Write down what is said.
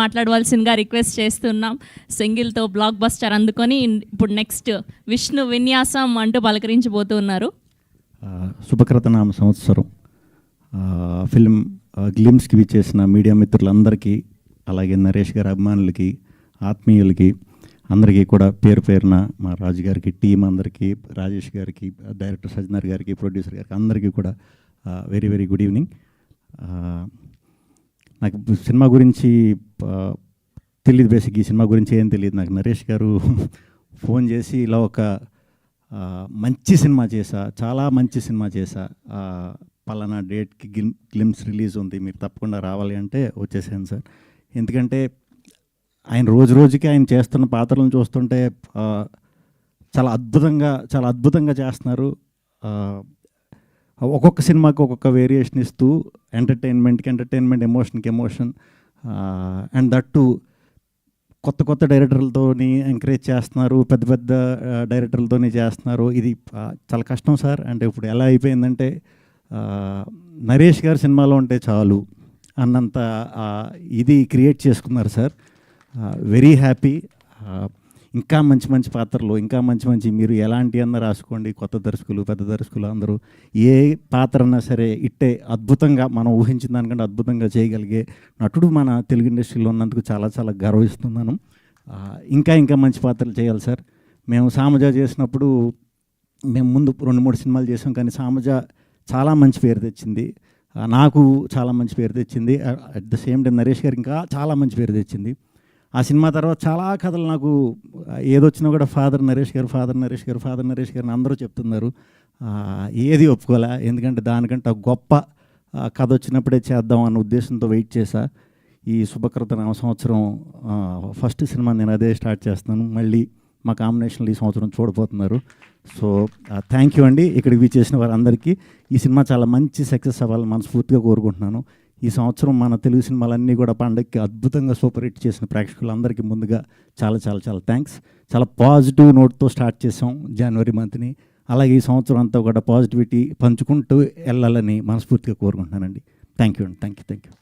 మాట్లాడవలసిందిగా రిక్వెస్ట్ చేస్తున్నాం. సింగిల్తో block buster అందుకొని ఇప్పుడు నెక్స్ట్ విష్ణు విన్యాసం అంటూ పలకరించబోతున్నారు. శుభకృతనామ సంవత్సరం ఫిల్మ్ గ్లిమ్స్కి విచ్చేసిన మీడియా మిత్రులందరికీ, అలాగే నరేష్ గారి అభిమానులకి, ఆత్మీయులకి అందరికీ కూడా పేరు పేరున మా రాజు గారికి, టీం అందరికీ, రాజేష్ గారికి, డైరెక్టర్ సజ్జనర్ గారికి, ప్రొడ్యూసర్ గారికి అందరికీ కూడా వెరీ వెరీ గుడ్ ఈవినింగ్. నాకు సినిమా గురించి తెలియదు, బేసిక్ ఈ సినిమా గురించి ఏం తెలియదు. నాకు నరేష్ గారు ఫోన్ చేసి ఇలా ఒక మంచి సినిమా చేశా, చాలా మంచి సినిమా చేశా, పలానా డేట్కి గ్లిమ్స్ రిలీజ్ ఉంది, మీరు తప్పకుండా రావాలి అంటే వచ్చేసాను సార్. ఎందుకంటే ఆయన రోజు రోజుకి ఆయన చేస్తున్న పాత్రలను చూస్తుంటే చాలా అద్భుతంగా చేస్తున్నారు. ఒక్కొక్క సినిమాకి ఒక్కొక్క వేరియేషన్ ఇస్తూ ఎంటర్టైన్మెంట్కి ఎంటర్టైన్మెంట్, ఎమోషన్కి ఎమోషన్, అండ్ దట్టు కొత్త డైరెక్టర్లతోని ఎంకరేజ్ చేస్తున్నారు, పెద్ద డైరెక్టర్లతోని చేస్తున్నారు. ఇది చాలా కష్టం సార్. అంటే ఇప్పుడు ఎలా అయిపోయిందంటే నరేష్ గారి సినిమాలో ఉంటే చాలు అన్నంత ఇది క్రియేట్ చేసుకున్నారు సార్. Very happy. ఇంకా మంచి పాత్రలు, ఇంకా మంచి మీరు ఎలాంటి అన్న రాసుకోండి, కొత్త దర్శకులు, పెద్ద దర్శకులు అందరూ ఏ పాత్ర అన్నా సరే ఇట్టే అద్భుతంగా, మనం ఊహించిన దానికంటే అద్భుతంగా చేయగలిగే నటుడు మన తెలుగు ఇండస్ట్రీలో ఉన్నందుకు చాలా గర్విస్తున్నాను. ఇంకా మంచి పాత్రలు చేయాలి సార్. మేము సామజ చేసినప్పుడు మేము ముందు 2-3 సినిమాలు చేసాం, కానీ సామజ చాలా మంచి పేరు తెచ్చింది, నాకు చాలా మంచి పేరు తెచ్చింది. At the same time Naresh గారు ఇంకా చాలా మంచి పేరు తెచ్చింది. ఆ సినిమా తర్వాత చాలా కథలు నాకు ఏదొచ్చినా కూడా ఫాదర్ నరేష్ గారు అందరూ చెప్తున్నారు. ఏది ఒప్పుకోలే, ఎందుకంటే దానికంటే గొప్ప కథ వచ్చినప్పుడే చేద్దాం అన్న ఉద్దేశంతో వెయిట్ చేశా. ఈ శుభకృత నామ సంవత్సరం ఫస్ట్ సినిమా నేను అదే స్టార్ట్ చేస్తున్నాను. మళ్ళీ మా కాంబినేషన్లో ఈ సంవత్సరం చూడబోతున్నారు. సో థ్యాంక్ యూ అండి. ఇక్కడికి విచ్చేసిన వారందరికీ. ఈ సినిమా చాలా మంచి సక్సెస్ అవ్వాలని మనస్ఫూర్తిగా కోరుకుంటున్నాను. ఈ సంవత్సరం మన తెలుగు సినిమాలన్నీ కూడా పండగకి అద్భుతంగా సూపర్ హిట్ చేసిన ప్రేక్షకులందరికీ ముందుగా చాలా థ్యాంక్స్. చాలా పాజిటివ్ నోట్తో స్టార్ట్ చేసాం జనవరి మంత్ని. అలాగే ఈ సంవత్సరం అంతా కూడా పాజిటివిటీ పంచుకుంటూ వెళ్ళాలని మనస్ఫూర్తిగా కోరుకుంటున్నానండి. థ్యాంక్ యూ అండి. Thank you.